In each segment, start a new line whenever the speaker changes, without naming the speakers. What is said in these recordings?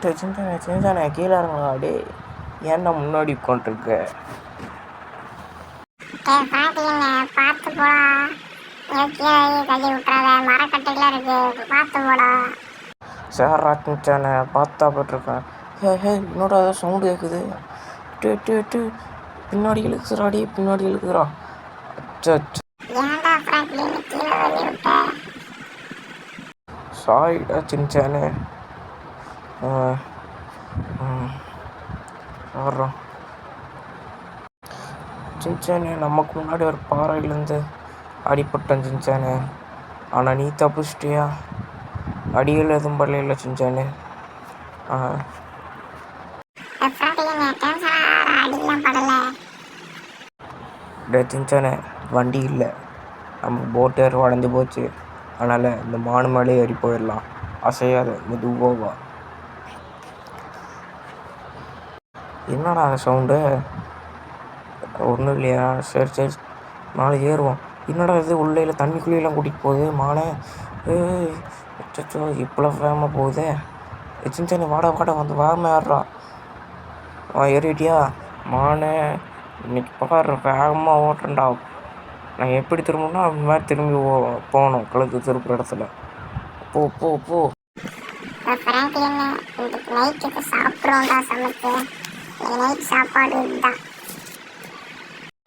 சின்ன சின்ன கீழே இறங்களா டே, ஏன்டா முன்னாடி உட்காந்துருக்க?
பார்த்து போடா, கீழே தள்ளி விட்டுறாத, மரக்கட்டையில இருக்கு, பார்த்து போடா.
சேர்றா சின்ன பார்த்தா போட்டிருக்கேன். ஹே ஹே, என்னோட சவுண்டு கேட்குது. டே டே டே, பின்னாடி இழுக்குறாடி, பின்னாடி இழுக்குறா. அச்சா
ஏன்டா ஃப்ராங்க்லின் கீழே தள்ளி விட்ட?
சாரிடா சின்ன. வர்றோம் சின்சானே, நமக்கு முன்னாடி ஒரு பாறையிலேருந்து அடிப்பட்டேன் சின்சானே. ஆனால் நீ தப்பிச்சிட்டியா? அடியில் எதுவும் பரல சின்சானே. டே சின்சானே, வண்டி இல்லை, நம்ம போட் ஏற உடஞ்சி போச்சு. அதனால் இந்த மானு மேலே ஏறி போயிடலாம். அசையாத மெதுவாக. என்னடா சவுண்டு? ஒன்றும் இல்லையா? சரி சரி, நாளை ஏறுவோம். என்னடா இது உள்ளே தண்ணிக்குள்ளேயெல்லாம் கூட்டிகிட்டு போகுது மானே. அச்சோ, இப்போலாம் வேகமாக போகுதே. சின்ன வாடா வாடா, வந்து வேகமாக ஏறுறா. ஏறிட்டியா மானே? இன்னைக்கு பாரு, வேகமாக ஓட்டுறேன்டா. நான் எப்படி திரும்பணும்னா அந்த மாதிரி திரும்பி போகணும், கழுத்து திருப்புற இடத்துல. போ போ போ.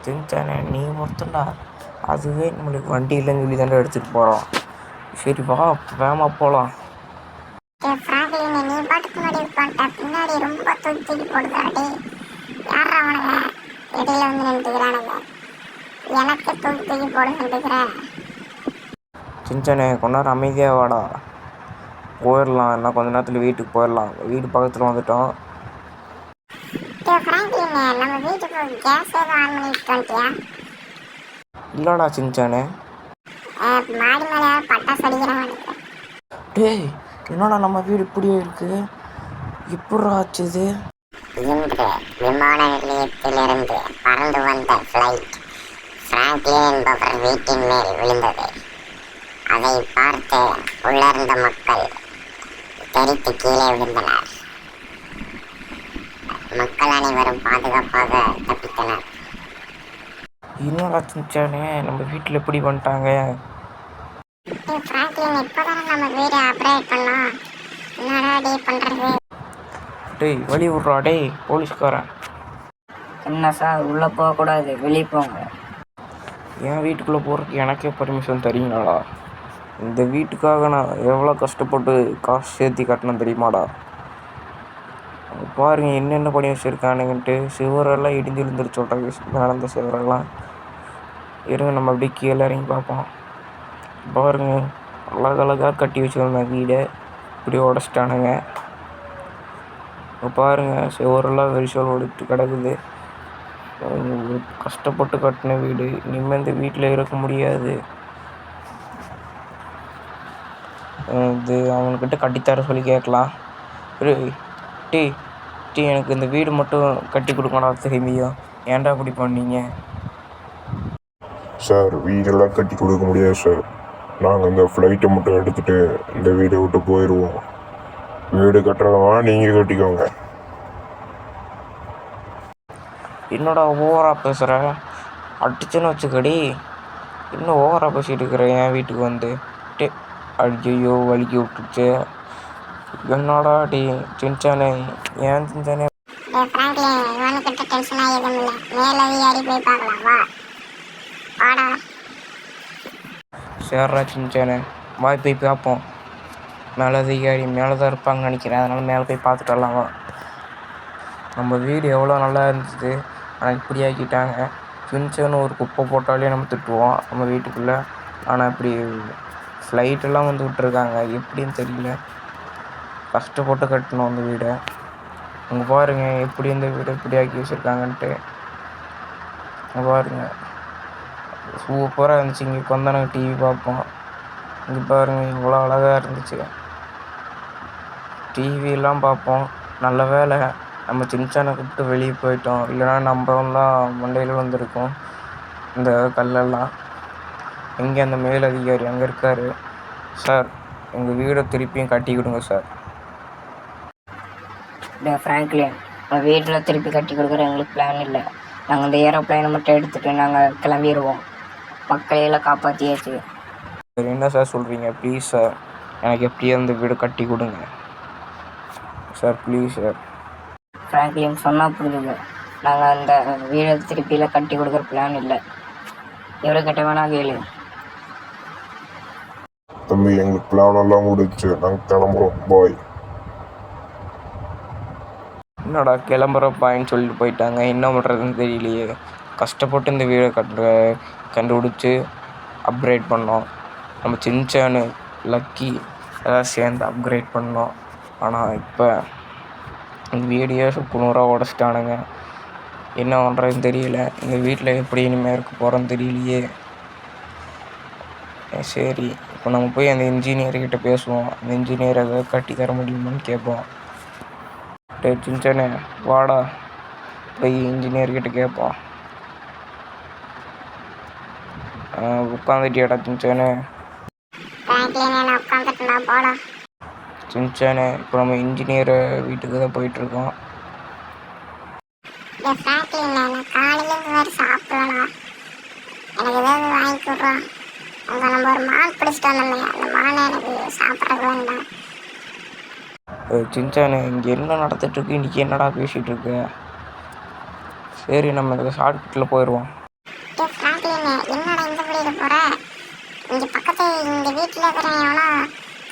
சின்சானே, நீ மொத்தம்டா, அதுவே நம்மளுக்கு வண்டி இல்லைன்னு சொல்லி தானே எடுத்துகிட்டு போகிறோம். சரி வா, வேகமாக போகலாம். சின்சானே, கொஞ்ச நேரம் அமைதியாக வாடா, போயிடலாம். என்ன கொஞ்ச நேரத்தில் வீட்டுக்கு போயிடலாம். வீடு பக்கத்தில் வந்துட்டோம். இல்லடா சின்சானே. டேய், என்னடா நம்ம வீடு இப்படியே இருக்கு? இப்படி ஆச்சுது?
இன்று விமான நிலையத்திலிருந்து பறந்து வந்த ஃப்ளைட் ஃப்ராங்க்லின் என்பவர் வீட்டின் மேல் விழுந்தது. அதை பார்த்து உள்ளிருந்த மக்கள் தெரித்து கீழே விழுந்தனர். மக்கள் அனைவரும் பாதுகாப்பாக தப்பித்தனர்.
என்னடா சின்சானே, நம்ம வீட்டில் எப்படி பண்ணிட்டாங்க?
நம்ம வீடு ஆப்ரேட் பண்ணோம். என்னடா டே பண்றது?
டேய், வழி விட்றா டேய், போலீஸ்காரன்.
என்ன சார், உள்ளே போகக்கூடாது, வெளியே போங்க.
என் வீட்டுக்குள்ளே போகிறதுக்கு எனக்கே பர்மிஷன் தரீங்களாடா? இந்த வீட்டுக்காக நான் எவ்வளோ கஷ்டப்பட்டு காசு சேர்த்தி கட்டணும் தெரியுமாடா? பாருங்க என்னென்ன பண்ணி வச்சுருக்கானுங்கன்ட்டு. சிவரெல்லாம் இடிஞ்சு விழுந்துருச்சோட்டாங்க, நடந்த சிவரெல்லாம். இருங்க, நம்ம அப்படியே கீழே இறங்கி பார்ப்போம். பாருங்க, அழகழகாக கட்டி வச்சுருந்தேன் வீடை, இப்படி உடச்சிட்டானுங்க. பாருங்கள், சிவரெல்லாம் வெறிச்சோல் ஓடிட்டு கிடக்குது. கஷ்டப்பட்டு கட்டின வீடு, இனிமேல் இந்த வீட்டில் இருக்க முடியாது. இது அவங்கக்கிட்ட கட்டித்தர சொல்லி கேட்கலாம். டீ டீ எனக்கு இந்த வீடு மட்டும் கட்டி கொடுக்கணா திரும்பியும். ஏன்டா அப்படி பண்ணீங்க?
சார், வீடெல்லாம் கட்டி கொடுக்க முடியாது சார். நாங்கள் இந்த ஃப்ளைட்டை மட்டும் எடுத்துகிட்டு இந்த வீடை விட்டு போயிடுவோம். வீடு கட்டுறதா நீங்கள் கட்டிக்கோங்க.
என்னோட ஓவராக பேசுகிற? அடிச்சுன்னு வச்சுக்கடி. இன்னும் ஓவராக பேசிகிட்டு இருக்கிறேன் என் வீட்டுக்கு வந்து. ஐயோ, வலிக்கி விட்டுருச்சு. என்னடா டி சின்சானே, ஏன் சின்சானே? சேர்றா சின்சானே, வாய் போய் பார்ப்போம். மேலே அதிகாரி மேலே தான் இருப்பாங்கன்னு நினைக்கிறேன். அதனால் மேலே போய் பார்த்துட்டு வரலாமா? நம்ம வீடு எவ்வளோ நல்லா இருந்துச்சு, ஆனால் இப்படி ஆக்கிட்டாங்க. சின்சானு ஒரு குப்பை போட்டாலே நம்ம திட்டுவோம் நம்ம வீட்டுக்குள்ளே. ஆனால் இப்படி ஃப்ளைட்டெல்லாம் வந்து விட்டுருக்காங்க, எப்படின்னு தெரியல. கஷ்டப்பட்டு கட்டணும் அந்த வீடை. அங்கே பாருங்கள் எப்படி இந்த வீடை இப்படி ஆக்கி வச்சுருக்காங்கன்ட்டு. அங்கே பாருங்கள், சூப்பராக இருந்துச்சு. இங்கே உட்காந்து நாங்கள் டிவி பார்ப்போம். இங்கே பாருங்கள் இவ்வளோ அழகாக இருந்துச்சு. டிவியெல்லாம் பார்ப்போம். நல்ல வேலை நம்ம சின்சானை கூப்பிட்டு வெளியே போயிட்டோம், இல்லைனா நம்ம தான் மண்டையில் வந்திருக்கோம் இந்த கல்லெல்லாம். எங்கே அந்த மேலதிகாரி? அங்கே இருக்கார். சார், எங்கள் வீடை திருப்பியும் கட்டி விடுங்க சார்.
ஃப்ராங்க்லின் நம்ம வீட்டில் திருப்பி கட்டி கொடுக்குற எங்களுக்கு பிளான் இல்லை. நாங்கள் இந்த ஏரோப்ளைனை மட்டும் எடுத்துகிட்டு நாங்கள் கிளம்பிடுவோம். மக்களையெல்லாம் காப்பாற்றியாச்சு.
சார் என்ன சார் சொல்கிறீங்க? ப்ளீஸ் சார், எனக்கு எப்படியே அந்த வீடு கட்டி கொடுங்க சார், ப்ளீஸ் சார்.
ஃப்ராங்க்லின் சொன்னால் புரிஞ்சுது. நாங்கள் அந்த வீடை திருப்பியில் கட்டி கொடுக்குற பிளான் இல்லை. எவ்வளோ கிட்ட வேணா கேளு.
தம்பி, எங்களுக்கு பிளான் எல்லாம் முடிச்சு நாங்கள் கிளம்புறோம். பாய்.
என்னடா கிளம்புறப்பான்னு சொல்லிட்டு போயிட்டாங்க, என்ன பண்ணுறதுன்னு தெரியலையே. கஷ்டப்பட்டு இந்த வீடை கண்டுபிடிச்சி அப்கிரேட் பண்ணோம். நம்ம சின்சானு லக்கி எல்லாம் சேர்ந்து அப்கிரேட் பண்ணோம். ஆனால் இப்போ இந்த வீடியோ சுக்குநூறாக உடச்சிட்டானுங்க. என்ன பண்ணுறதுன்னு தெரியல. இந்த வீட்டில் எப்படி இனிமேல் இருக்க போகிறோன்னு தெரியலையே. சரி, இப்போ நம்ம போய் அந்த இன்ஜினியர்கிட்ட பேசுவோம். அந்த இன்ஜினியர் அதை கட்டி தர முடியுமான்னு கேட்போம். சின்சானே வாடா, போய் இன்ஜினியர்கிட்ட கேட்போம். உட்காந்துட்டியாடா சின்சானே? சின்சானே, இப்போ நம்ம இன்ஜினியர் வீட்டுக்கு தான் போயிட்டுருக்கோம். சின்சானே, இங்கே என்ன நடந்துட்டுருக்கு? இன்றைக்கி என்னடா பேசிகிட்டு இருக்க? சரி, நம்ம இந்த ஷார்ட்கட்டில் போயிடுவோம்.
என்னடா இந்த வீடு போற? இங்க பக்கத்து இந்த வீட்டுல இருக்கிறவனா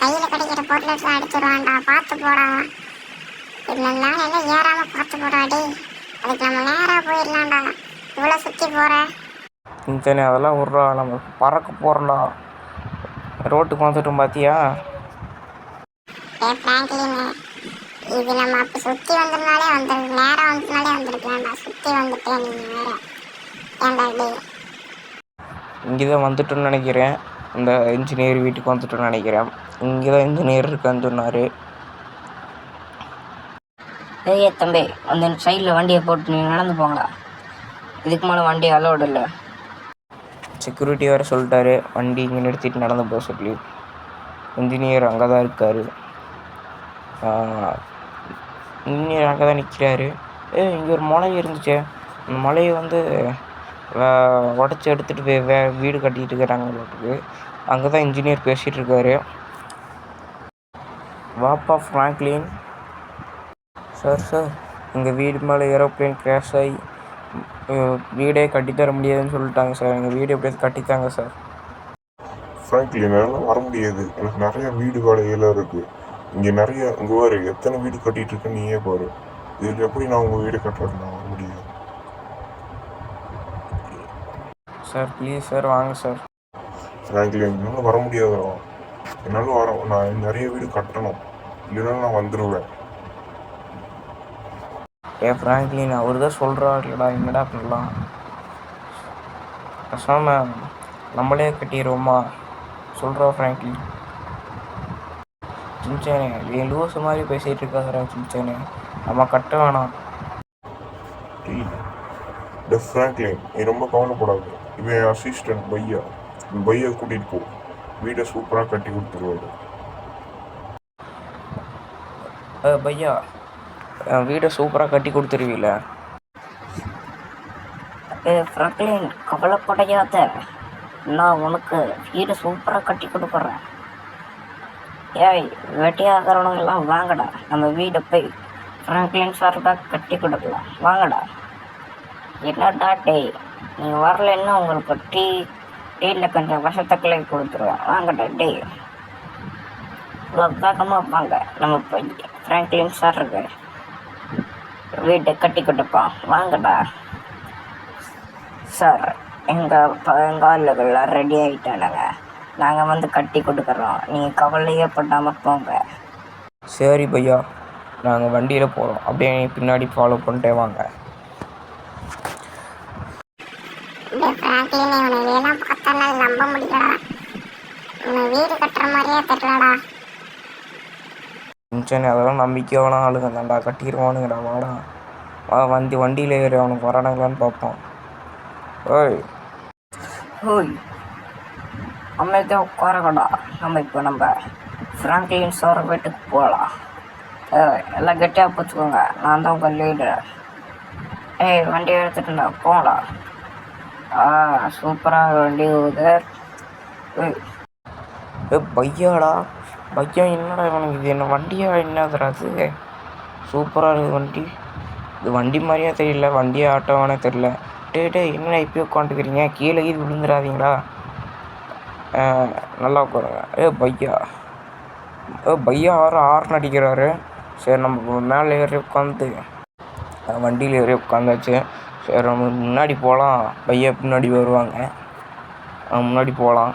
கையில கிடைக்கிற பொருளை அடிச்சுடுவான்டா, பார்த்து போடா. இல்லைன்னா என்ன ஏறாம பார்த்து போடாடி. அதுக்கு நம்ம நேரா போயிடலாம்டா. இவ்வளோ சுற்றி போற
சின்சானே, அதெல்லாம் விட்றா, நம்ம பறக்க போகிறோம்டா. ரோட்டுக்கு வந்துட்டோம் பார்த்தியா?
இது நம்ம அப்போ சுற்றி வந்ததுனாலே நேரம் வந்ததுனாலே வந்திருக்கலாம்டா. சுற்றி வந்துட்டேன் நீங்க வேற. ஏன்டா டே?
இங்கே தான் வந்துட்டோன்னு நினைக்கிறேன். இந்த இன்ஜினியர் வீட்டுக்கு வந்துட்டோன்னு நினைக்கிறேன். இங்கே தான் இன்ஜினியர் இருக்கான்னு சொன்னார்.
ஏய் தம்பி, அந்த சைடில் வண்டியை போட்டு நீங்கள் நடந்து போங்களா. இதுக்கு மேலே வண்டி அலோடு இல்லை.
செக்யூரிட்டி வேறு சொல்லிட்டாரு வண்டி இங்கே நிறுத்திட்டு நடந்து போக சொல்லி. இன்ஜினியர் அங்கே தான் இருக்கார். இன்ஜினியர் அங்கே தான் நிற்கிறாரு. இங்கே ஒரு மலை இருந்துச்சு. அந்த மலையை வந்து உடச்சி எடுத்துகிட்டு வீடு கட்டிகிட்டு இருக்கிறாங்க. அங்கே தான் இன்ஜினியர் பேசிகிட்டு இருக்காரு. வாப்பா ஃப்ராங்க்லின். சார், எங்கள் வீடு மேலே ஏரோப்ளேன் கிராஷ் ஆகி வீடே கட்டித்தர முடியாதுன்னு சொல்லிட்டாங்க சார். எங்கள் வீடு எப்படியாவது கட்டித்தாங்க சார்.
ஃப்ராங்க்லின், என்னால் வர முடியாது. எனக்கு நிறையா வீடு வேலையெல்லாம் இருக்குது. இங்கே இங்கே பாரு, எத்தனை வீடு கட்டிகிட்டு இருக்கேன்னு நீயே பாரு. இதில் எப்படி நான் உங்கள் வீடு கட்டுறது? நான் வர முடியாது
சார். ப்ளீஸ் சார், வாங்க சார்.
ஃப்ராங்க்லின், என்னால் வர முடியாதா? என்னால் நான் நிறைய வீடு கட்டணும், இல்லைன்னா நான் வந்துடுவேன்.
ஃப்ராங்க்லின், அவர் தான் சொல்கிறாருலடா, என்னடா பண்ணலாம்? பேசாமல் நம்மளே கட்டிடுவோமா? சொல்கிறோம் ஃப்ராங்க்லின். சின்சானே, என் லூஸ் மாதிரி பேசிகிட்டு இருக்காரா சின்சானே? நம்ம கட்ட வேணாம்.
ஃப்ராங்க்லின், நீ ரொம்ப கவலைப்படாது. இவன் என் அசிஸ்டன்ட் பையா. பையா கூட்டிகிட்டு போ. வீடை சூப்பராக கட்டி கொடுத்துருவாரு.
பையா, வீடை சூப்பராக கட்டி கொடுத்துருவீல?
ஃப்ராங்க்லின், கவலைப்படையாத. நான் உனக்கு வீடை சூப்பராக கட்டி கொடுக்குறேன். ஏய், வெட்டியாகிறவனுங்கெல்லாம் வாங்கடா, நம்ம வீடை போய் ஃப்ராங்க்லின் சார்பாக கட்டி கொடுக்கலாம். வாங்கடா. என்னடா டேய், நீங்கள் வரலன்னா உங்களுக்கு டீயில் கொஞ்சம் வருஷத்துக்குள்ளே கொடுத்துருவேன். வாங்கடா டேய், இவ்வளோ வேகமாக வாங்க. நம்ம போய் ஃப்ராங்க்லின் சாருக்கு வீட்டை கட்டி கொடுப்போம். வாங்கடா சார். எங்கள் ஆளுகள்லாம் ரெடி ஆகிட்டானுங்க. நாங்கள் வந்து கட்டி கொடுக்குறோம். நீங்கள் கவலையே படாமல் போங்க.
சரி பையா, நாங்கள் வண்டியில் போகிறோம். அப்படியே பின்னாடி ஃபாலோ பண்ணிட்டே வாங்க.
நம்ப முடியலடா. வீடு கட்டுற மாதிரியே தெரியலடா.
சின்சானே, அதெல்லாம் நம்பிக்கையான ஆளுங்க தான்டா, கட்டிடுவானுங்கடா. வாடா வா, வண்டியில் ஏறி அவனுக்கு வரானுங்களான்னு பார்ப்போம்.
ஓய், அமைதியாக உட்காரக்கடா. நம்ம ஃப்ராங்க்லின் சார் வீட்டுக்கு போகலாம். எல்லாம் கெட்டியாக பிடிச்சிக்கோங்க, நான் தான் உங்கள் லீடர். ஏய் வண்டியை எடுத்துட்டுண்டா போகலாம். சூப்பராக வண்டி ஓகுது.
பையாடா பையா, என்னடா இவனுக்கு இது என்ன வண்டியா என்னதுடா அது? சூப்பராக இருக்குது வண்டி. இது வண்டி மாதிரியே தெரியல, வண்டியே ஆட்டோவானே தெரியல. டே என்னடா இப்போயே உட்காந்துக்கிறீங்க, கீழே கீழே விழுந்துடாதீங்களா? நல்லா உட்காருங்க. பையா ஆறுன்னு அடிக்கிறாரு. சரி நம்ம மேலே ஏறி உட்காந்து வண்டியில் ஏறி உட்காந்தாச்சு. சரி நம்ம முன்னாடி போகலாம். பையா பின்னாடி வருவாங்க, முன்னாடி போகலாம்.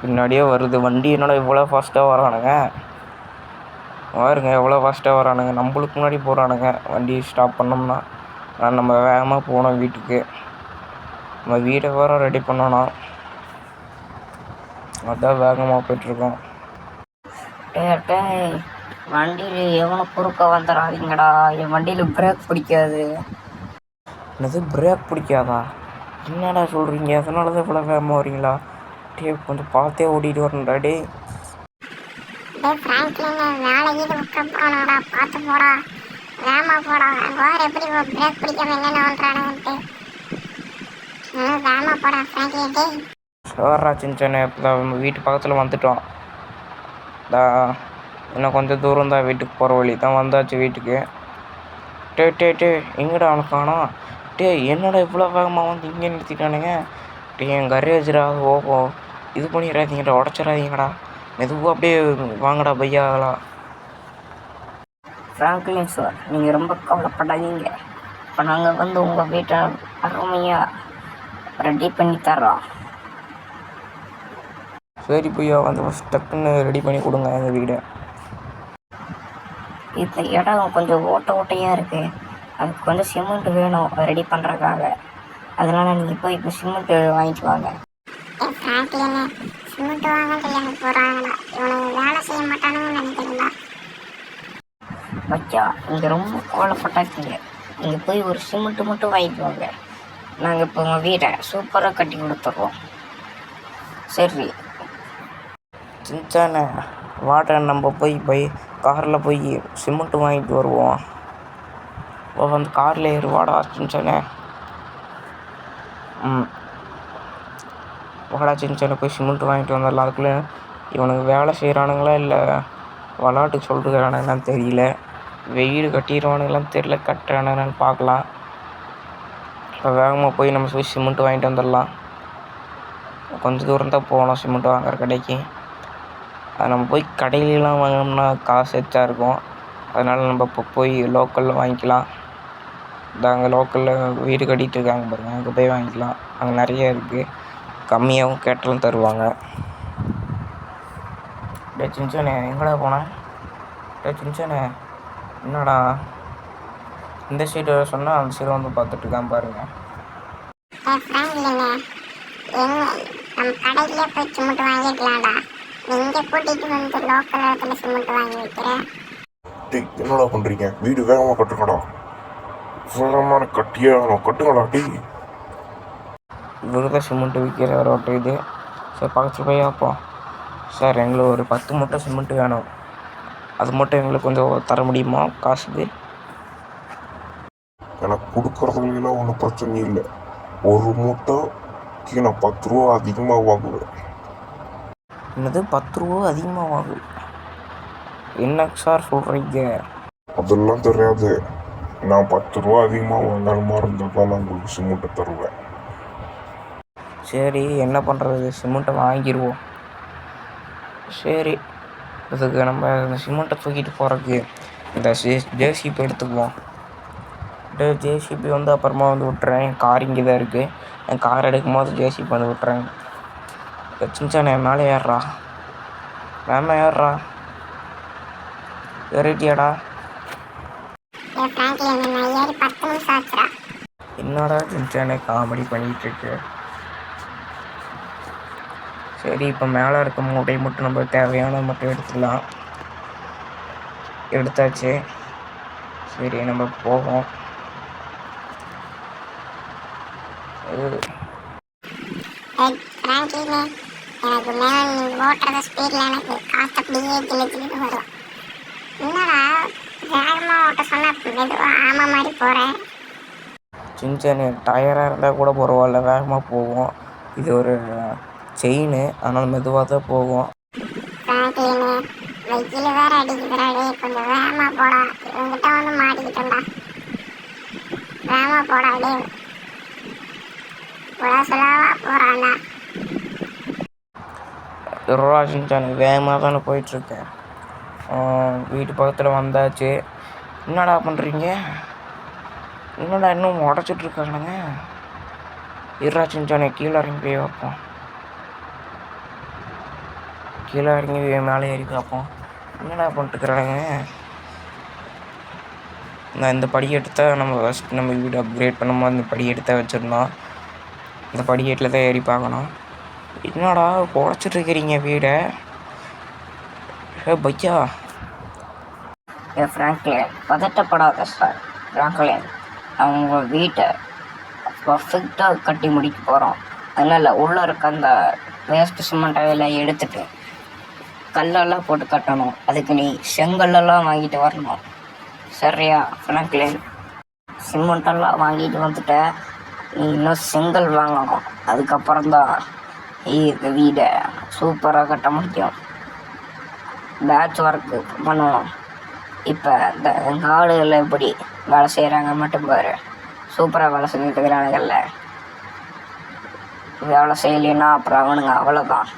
பின்னாடியே வருது வண்டி. என்னடா இவ்வளோ ஃபாஸ்ட்டாக வரானுங்க பாருங்க, எவ்வளோ ஃபாஸ்ட்டாக வரானுங்க. நம்மளுக்கு முன்னாடி போகிறானுங்க. வண்டி ஸ்டாப் பண்ணோம்னா நம்ம வேகமாக போகணும் வீட்டுக்கு. நம்ம வீடை வேறு ரெடி பண்ணணும், அதான் வேகமாக போய்ட்டுருக்கோம்.
வண்டியில் எவனை குறுக்க வந்துடாதீங்கடா, என் வண்டியில் பிரேக் பிடிக்காது.
என்னது பிரேக் பிடிக்காதா? என்னடா சொல்கிறீங்க? அதனால தான் இவ்வளோ வேகமாக வரீங்களா? கொஞ்சம் பார்த்தே ஓட்டிகிட்டு வரணும்டா.
மேலே இது விட்டுற போனோடா, பார்த்து போடா, வேகமாக போடா. வேறு எப்படி பிரேக் பிடிக்காம என்னென்ன பண்ணுறானுன்ட்டு வேகமாக போடா ஃப்ராங்க்லின்.
சாரா சின்ன இப்போ நம்ம வீட்டு பக்கத்தில் வந்துட்டோம். இன்னும் கொஞ்சம் தூரம் தான் வீட்டுக்கு போகிற வழி தான், வந்தாச்சு வீட்டுக்கு. டே எங்கடா அவனுக்கு காணோம்? என்னடா இவ்வளோ வேகமாக வந்து இங்கே நிறுத்திட்டானுங்க? என் கரேஜரா ஓஹோ, இது பண்ணிடாதீங்கடா, உடச்சிடாதீங்கடா, மெதுவாக அப்படியே வாங்கடா பையாலாம்.
ஃப்ராங்க்லின் சார், நீங்கள் ரொம்ப கவலைப்படாதீங்க. இப்போ நாங்கள் வந்து உங்கள் வீட்டை அருமையாக ரெடி பண்ணி தர்றோம்.
சரி பையா, வந்து ஃபஸ்ட் டக்குன்னு ரெடி பண்ணி கொடுங்க எங்கள் வீடை.
இந்த இடம் கொஞ்சம் ஓட்டையாக இருக்குது, அதுக்கு கொஞ்சம் சிமெண்ட் வேணும் ரெடி பண்ணுறதுக்காக. அதனால் நீங்கள் போய் இப்போ சிமெண்ட் வாங்கிட்டு வாங்க.
சிமெண்ட் வாங்க போகிறாங்கடா, இவனுக்கு வேலை செய்ய மாட்டானுன்னு நினைக்கிறீங்களா?
பச்சா, நீங்கள் ரொம்ப கோவப்பட்டாக்கீங்க. நீங்கள் போய் ஒரு சிமெண்ட்டு மட்டும் வாங்கிட்டு வாங்க. நாங்கள் இப்போ உங்கள் வீட்டை சூப்பராக கட்டி கொடுத்துட்றோம். சரி
சின்சானே வாட்டை, நம்ம போய் காரில் போய் சிமெண்ட்டு வாங்கிட்டு வருவோம். அந்த காரில் ஏறி வாடா சின்சானே. வாடா சின்சானே, போய் சிமெண்ட்டு வாங்கிட்டு வந்துடலாம். அதுக்குள்ளே இவனுக்கு வேலை செய்கிறானுங்களா இல்லை விளாட்டுக்கு சொல்லிட்டுக்கிறானுங்களான்னு தெரியல. வீடு கட்டிடுவானுங்களான்னு தெரியல, கட்டுறானுங்களான்னு பார்க்கலாம். இப்போ வேகமாக போய் நம்ம போய் சிமெண்ட்டு வாங்கிட்டு வந்துடலாம். கொஞ்சம் தூரம் தான் போகணும் சிமெண்ட் வாங்குற கடைக்கு. அது நம்ம போய் கடையிலலாம் வாங்கினோம்னா காசு எச்சா இருக்கும். அதனால் நம்ம இப்போ போய் லோக்கலில் வாங்கிக்கலாம். அங்கே லோக்கலில் வீடு கட்டிகிட்டு இருக்காங்க பாருங்கள், அங்கே போய் வாங்கிக்கலாம். அங்கே நிறைய இருக்குது, கம்மியாகவும் கேட்டாலும் தருவாங்க. சின்சானே எங்கடா போனேன்? சின்சானே என்னடா இந்த சைடு சொன்னால் அந்த சைடு வந்து பார்த்துட்ருக்கான் பாருங்கள்.
நம்ம கடையிலே போய் சிமெண்ட் வாங்கிக்கலாம்டா, நீங்க கூட்டிட்டு வந்து லோக்கல் இடத்துல சிமெண்ட் வாங்கி வைக்கிறேன்.
என்னடா பண்றீங்க? வீடு வேகமா கட்டுங்கடா, வேகமான கட்டியே கட்டுங்கடா.
இவருதான் சிமெண்ட் விற்கிற ரோட்டு இது. சார் பக்கத்தில் போய் பார்ப்போம். சார் எங்களுக்கு ஒரு 10 மூட்டை சிமெண்ட் வேணும், அது மட்டும் எங்களுக்கு கொஞ்சம் தர முடியுமா காசுக்கு?
எனக்கு கொடுக்குறதுலாம் ஒன்றும் பிரச்சனை இல்லை. ஒரு மூட்டைக்கு நான் 10 ரூபா அதிகமாக வாங்குவேன்.
என்னது 10 ரூபா அதிகமாக வாங்குவேன்? என்ன சார் சொல்கிறீங்க?
அதெல்லாம் தெரியாது. நான் 10 ரூபா அதிகமாக வாங்குற மாதிரி இருந்தால் தான் நான் உங்களுக்கு சிமெண்ட்டை தருவேன்.
சரி என்ன பண்ணுறது, சிமெண்ட்டை வாங்கிடுவோம். சரி இதுக்கு நம்ம இந்த சிமெண்ட்டை தூக்கிட்டு போகிறதுக்கு இந்த ஜேசிபி எடுத்துக்குவோம். ஜேசிபி வந்து அப்புறமா வந்து விட்டுறேன். என் கார் இங்கே தான் இருக்குது, என் கார் எடுக்கும் போது ஜேசிபி வந்து விட்டுறேன். சின்சானே மேலே ஏறுறா, மேலே ஏறுறா, ஏறிட்டியாடா? என்னடா சின்சானே காமெடி பண்ணிகிட்டு இருக்கு. சரி இப்போ மேலே இருக்க மூட்டை மட்டும் நம்ம தேவையான மட்டும் எடுத்துக்கலாம். எடுத்தாச்சு. சரி நம்ம போவோம்.
எனக்கு மேலே நீ ஓட்டுறத ஸ்பீடில் எனக்கு காற்று அப்படியே கிழிச்சிக்கிட்டு வரும். என்னடா வேகமாக ஓட்ட சொன்னால் மெதுவாக ஆமை மாதிரி போகிறேன்.
சின்ன டயராக இருந்தால் கூட பரவாயில்ல, வேகமாக போகும். இது ஒரு செயின், அதனால் மெதுவாக தான் போகும்.
ஃப்ராங்க்லினு வெயில் வேற அடிக்குதுடாடே, கொஞ்சம் வேகமாக போடா. இவங்கிட்ட வந்து மாட்டிக்கிட்டேன்டா. வேகமாக போடா டே. சுலாவா போகிறான்டா.
சின்ன வேகமாக தானே போயிட்டுருக்கேன். வீட்டு பக்கத்தில் வந்தாச்சு. என்னடா பண்ணுறீங்க? என்னடா இன்னும் உடச்சிட்ருக்கானுங்க? சின்ன கீழே இறங்கி போய் வைப்போம். கீழே இறங்கி மேலே ஏறி பார்ப்போம். என்னடா பண்ணிட்டுருக்குறானுங்க? நான் இந்த படிக்கட்டு நம்ம ஃபஸ்ட் நம்ம வீடு அப்கிரேட் பண்ணும்போது இந்த படிக்கட்டு வச்சுருந்தோம். இந்த படிக்கட்டில் தான் ஏறி பார்க்கணும். என்னடா உடச்சிட்ருக்கிறீங்க வீடை? பையா
ஃப்ராங்க்லின், பதட்டப்படாத சார். ஃப்ராங்க்லின், அவங்க வீட்டை பர்ஃபெக்டாக கட்டி முடிக்க போகிறோம். அதனால் உள்ளே இருக்க அந்த வேஸ்ட்டு சிமெண்ட்டெல்லாம் எடுத்துட்டு கல்லெல்லாம் போட்டு கட்டணும். அதுக்கு நீ செங்கல்லெல்லாம் வாங்கிட்டு வரணும். சரியா ஃப்ராங்க்லின்? சிமெண்டெல்லாம் வாங்கிட்டு வந்துட்ட, நீ இன்னும் செங்கல் வாங்கணும். அதுக்கப்புறம்தான் இந்த வீடை சூப்பராக கட்ட முடியும். பேட்ச் ஒர்க்கு பண்ணணும். இப்போ இந்த எங்கள் ஆளுகள் எப்படி வேலை செய்கிறாங்க மட்டும் பாரு. சூப்பராக வேலை செஞ்சுட்டு இருக்கிறானுங்கள்ல. வேலை செய்யலைன்னா அப்புறம் அவனுங்க அவ்வளோதான்,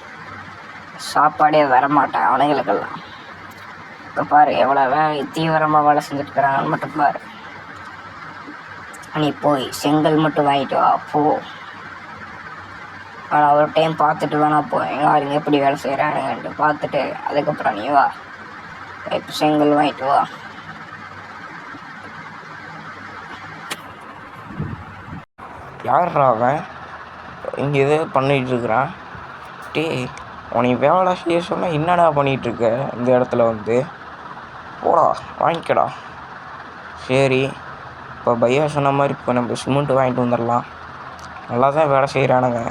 சாப்பாடே வரமாட்டேன் அவனுங்களுக்கெல்லாம். இப்போ பாரு எவ்வளோ தீவிரமாக வேலை செஞ்சுட்டு இருக்கிறாங்கன்னு மட்டும் பாரு. நீ போய் செங்கல் மட்டும் வாங்கிட்டு வா போ. ஆனால் ஒரு டைம் பார்த்துட்டு வேணா போ, எங்கள் ஆளுங்க எப்படி வேலை செய்கிறானுங்கன்ட்டு பார்த்துட்டு அதுக்கப்புறம் நீ வா. இப்போ செங்கல் வாங்கிட்டு வா.
யார்ரா அவன் இங்கே எதோ பண்ணிகிட்ருக்குறான்? டே, உனக்கு வேலை செய்ய சொன்னால் என்னடா பண்ணிகிட்ருக்க இந்த இடத்துல வந்து? போடா, வாங்கிக்கடா. சரி, இப்போ பையா சொன்ன மாதிரி இப்போ நம்ம சிமெண்ட்டு வாங்கிட்டு வந்துடலாம். நல்லா தான் வேலை செய்கிறானுங்க.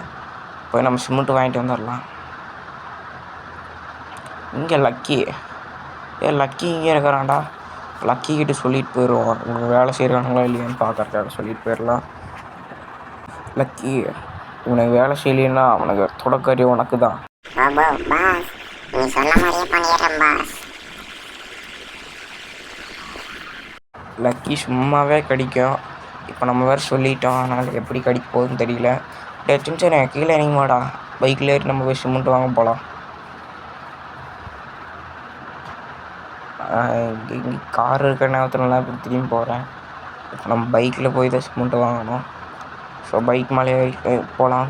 இப்போ நம்ம சிமெண்ட்டு வாங்கிட்டு வந்துடலாம். இங்கே லக்கி இங்கே இருக்கிறான்டா. லக்கிக்கிட்ட சொல்லிட்டு போயிடுவோம். இவங்க வேலை செய்கிறானுங்களா இல்லையான்னு பார்க்கறதுக்காக சொல்லிட்டு போயிடலாம். லக்கி, இவனுக்கு வேலை செய்யலைன்னா அவனுக்கு தொடக்கறி உனக்கு தான்.
பாஸ், நீ சொன்ன மாதிரியே பண்ணிடுறேன் பாஸ்.
லக்கி சும்மாவே கடிக்கும். இப்போ நம்ம வேறு சொல்லிட்டோம், அதனால் எப்படி கடிக்க போகுதுன்னு தெரியல. டே சின்ன கீழே இறங்கி வாடா. பைக்கில் ஏறி நம்ம போய் சிமெண்ட் வாங்க போகலாம். இங்கே கார் இருக்கிற நேரத்துலலாம் இப்போ திரும்பி போகிறேன். இப்போ நம்ம பைக்கில் போய் தான் சிமெண்ட் வாங்கணும். ஸோ பைக் மேலே ஏறி போகலாம்.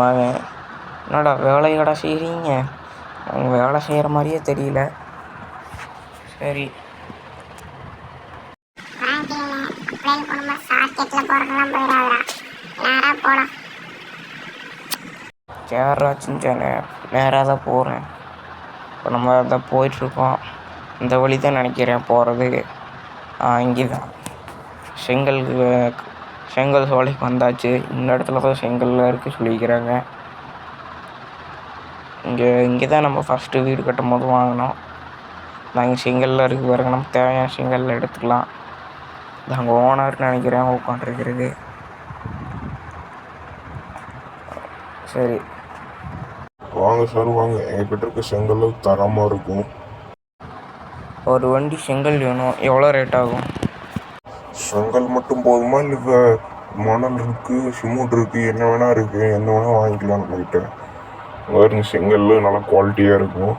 வாங்க. என்னடா வேலையடா செய்கிறீங்க? அவங்க வேலை செய்கிற மாதிரியே தெரியல. சரி,
ஃப்ராங்க்லினு அப்படியே குடும்ப சாக்கெட்டில் போகிறதெல்லாம் போயிடாதா. நேராக போடா.
கேரளா சின்ன நேராக தான் போகிறேன். இப்போ நம்ம தான் போயிட்டுருக்கோம். இந்த வழி தான் நினைக்கிறேன் போகிறது. இங்கே தான் செங்கல் சோலைக்கு வந்தாச்சு. இந்த இடத்துல தான் செங்கல்லாம் இருக்குது சொல்லிக்கிறாங்க. இங்கே தான் நம்ம ஃபஸ்ட்டு வீடு கட்டும் போது வாங்கினோம். நாங்கள் செங்கல்லாம் இருக்குது பாருங்க. நமக்கு தேவையான செங்கல்லாம் எடுத்துக்கலாம். இது அங்கே ஓனர்னு நினைக்கிறேன் உட்காந்துருக்கிறது. சரி,
வாங்க சார் வாங்க, எங்ககிட்ட இருக்க செங்கல் தரமாக இருக்கும்.
ஒரு வண்டி செங்கல் வேணும். எவ்வளோ ரேட் ஆகும்?
செங்கல் மட்டும் போதுமா இல்லை மணல் இருக்குது, சிமெண்ட் இருக்குது, என்ன வேணா இருக்குது, என்ன வேணால் வாங்கிக்கலாம் நம்மகிட்ட. பாருங்க செங்கல் நல்லா குவாலிட்டியாக இருக்கும்.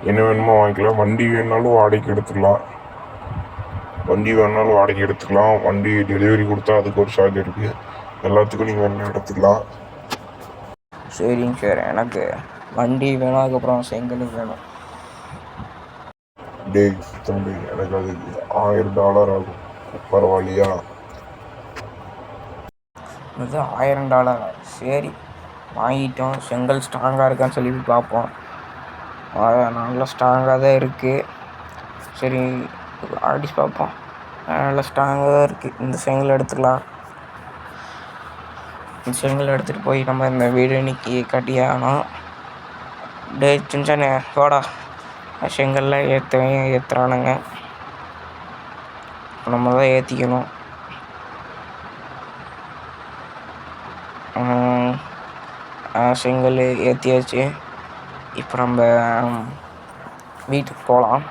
என்ன வேணுமோ வாங்கிக்கலாம். வண்டி வேணுனாலும் வாடகைக்கு எடுத்துக்கலாம். வண்டி டெலிவரி கொடுத்தா அதுக்கு ஒரு சார்ஜ் இருக்குது. எல்லாத்துக்கும் நீங்கள் வேணா எடுத்துக்கலாம்.
சரிங்க சார், எனக்கு வண்டி வேணும், அதுக்கப்புறம் செங்கல் வேணும்.
டேய் தம்பி, எனக்கு அதுக்கு $1000 ஆகும். பரவாயில்லையா?
இது $1000. சரி, வாங்கிட்டோம். செங்கல் ஸ்ட்ராங்காக இருக்கான்னு சொல்லி பார்ப்போம். நல்லா ஸ்ட்ராங்காக தான் இருக்குது. சரி, அடிச்சு பார்ப்போம். நல்லா ஸ்ட்ராங்காக தான் இருக்குது. இந்த செங்கல் எடுத்துக்கலாம். செங்கல் எடுத்துகிட்டு போய் நம்ம இந்த வீடு இன்னைக்கு கட்டியே ஆகணும். டே சின்ன போடா, செங்கல்லாம் ஏற்றுறானுங்க. நம்ம தான் ஏற்றிக்கணும். செங்கல் ஏற்றியாச்சு. இப்போ நம்ம வீட்டுக்கு போகலாம்.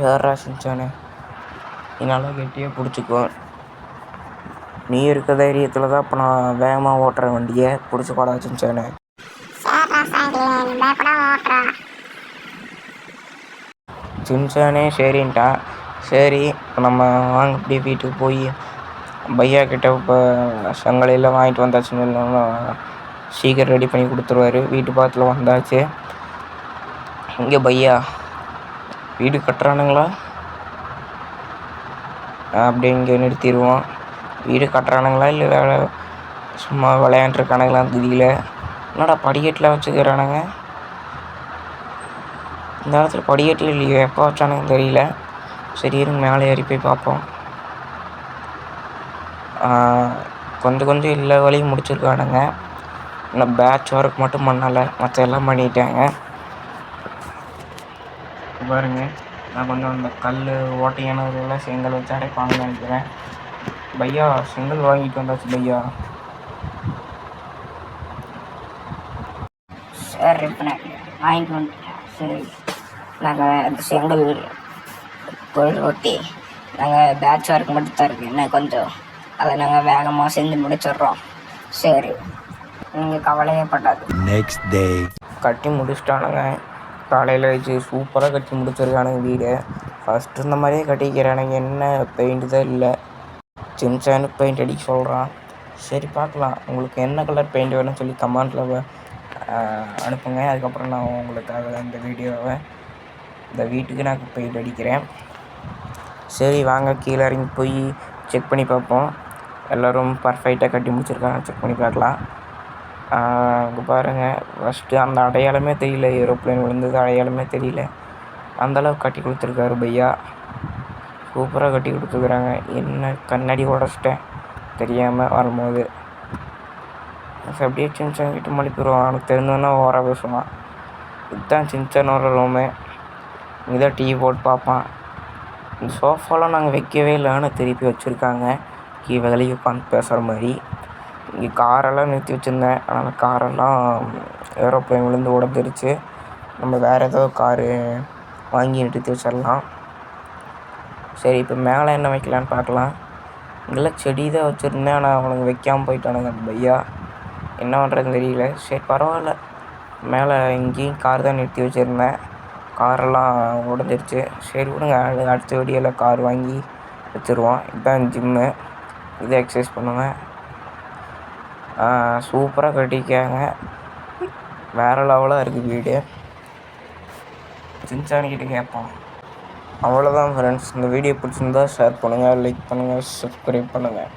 வேறா சின்சானே, என்னால் கெட்டியாக பிடிச்சிக்கோ. நீ இருக்க தைரியத்தில் தான் இப்போ நான் வேகமாக ஓட்டுற வண்டியை பிடிச்சிக்கோடா சின்சானே. சின்சானே சரின்ட்டா. சரி, இப்போ நம்ம வாங்க அப்படியே வீட்டுக்கு போய் பையா கிட்ட இப்போ செங்கலையில் வாங்கிட்டு வந்தாச்சுன்னு சீக்கிரம் ரெடி பண்ணி கொடுத்துருவாரு. வீட்டு பக்கத்தில் வந்தாச்சு. இங்கே பையா வீடு கட்டுறானுங்களா? அப்படியே இங்கே நிறுத்திடுவோம். வீடு கட்டுறானுங்களா இல்லை வேலை சும்மா விளையாண்டுருக்கானுங்களான்னு தெரியல. என்னடா படிக்கட்டில் வச்சுக்கிறானுங்க? இந்த இடத்துல படிக்கட்டில் இல்லையோ, எப்போ வச்சானுங்கன்னு தெரியல. சரி இருங்க, மேலே ஏறி போய் பார்ப்போம். கொஞ்சம் எல்லா வேலையும் முடிச்சிருக்கானுங்க. இன்னும் பேட்ச் ஒர்க் மட்டும் பண்ணலை, மற்ற எல்லாம் பண்ணிட்டாங்க. பாருங்க, நான் கொஞ்சம் அந்த கல் ஓட்டையானதெல்லாம் செங்கல் வச்சு அடைப்பாங்கன்னு நினைக்கிறேன். பையா செங்கல் வாங்கிட்டு வந்தாச்சு பையா.
சரி, இப்போ நான் வாங்கிட்டு வந்துட்டேன். சரி, நாங்கள் அந்த செங்கல் பொருள் ஒட்டி நாங்கள் பேட்ச் ஒர்க் மட்டும் தான் இருக்குது. இன்னும் கொஞ்சம் அதை நாங்கள் வேகமாக செஞ்சு முடிச்சிடுறோம். சரி, நீங்கள் கவலையே படாது.
நெக்ஸ்ட் டே
கட்டி முடிச்சிட்டானுங்க. காலையில் வச்சு சூப்பராக கட்டி முடிச்சிருக்கானுங்க வீடு. ஃபஸ்ட்டு இந்த மாதிரியே கட்டிக்கிறானுங்க. என்ன பெயிண்ட்டு தான் இல்லை. சின்சானுக்கு பெயிண்ட் அடிக்க சொல்கிறான். சரி பார்க்கலாம். உங்களுக்கு என்ன கலர் பெயிண்ட் வேணும்னு சொல்லி கமெண்ட்டில் அனுப்புங்க. அதுக்கப்புறம் நான் உங்களுக்காக இந்த வீடியோவை இந்த வீட்டுக்கு நான் பெயிண்ட் அடிக்கிறேன். சரி வாங்க, கீழே இறங்கி போய் செக் பண்ணி பார்ப்போம். எல்லோரும் பர்ஃபெக்டாக கட்டி முடிச்சிருக்காங்க. செக் பண்ணி பார்க்கலாம். இங்கே பாருங்கள், ஃபஸ்ட்டு அந்த அடையாளமே தெரியல. ஏரோப்ளேன் விழுந்தது அடையாளமே தெரியல. அந்தளவுக்கு கட்டி கொடுத்துருக்காரு பையா. சூப்பராக கட்டி கொடுத்துருக்குறாங்க. என்ன கண்ணாடி உடச்சிட்டேன் தெரியாமல் வரும்போது. அப்படியே சின்சான் கிட்ட மலிப்பிடுவான். அவனுக்கு தெரிஞ்சோன்னா ஓர பேசுவான். இதுதான் சின்சானோட ரூமு. இங்கே டிவி போட்டு பார்ப்பான். இந்த சோஃபாலாம் நாங்கள் வைக்கவே இல்லை, ஆனால் திருப்பி வச்சுருக்காங்க. வெளியே உட்காந்து பேசுகிற மாதிரி. இங்கே காரெல்லாம் நிறுத்தி வச்சுருந்தேன், ஆனால் காரெல்லாம் ஏரோப்ளேன் விழுந்து உடஞ்சிருச்சு. நம்ம வேறு ஏதோ காரு வாங்கி நிறுத்தி வச்சிடலாம். சரி, இப்போ மேலே என்ன வைக்கலான்னு பார்க்கலாம். இங்கெல்லாம் செடி தான் வச்சுருந்தேன், ஆனால் அவனுக்கு வைக்காமல் போயிட்டானுங்க அந்த பையா. என்ன பண்ணுறதுன்னு தெரியல. சரி பரவாயில்ல, மேலே இங்கேயும் கார் தான் நிறுத்தி வச்சுருந்தேன். காரெல்லாம் உடஞ்சிருச்சு. சரி விடுங்க, அடுத்த வீடியோவில் கார் வாங்கி வச்சுருவோம். இதுதான் ஜிம்மு. இதை எக்ஸசைஸ் பண்ணுவேன். சூப்பராக கட்டிக்காங்க. வேறு லெவலாக இருக்குது வீடு. சின்சானிக்கிட்ட கேட்போம். அவ்வளோதான் ஃப்ரெண்ட்ஸ். இந்த வீடியோ பிடிச்சிருந்தா ஷேர் பண்ணுங்கள், லைக் பண்ணுங்கள், சப்ஸ்கிரைப் பண்ணுங்கள்.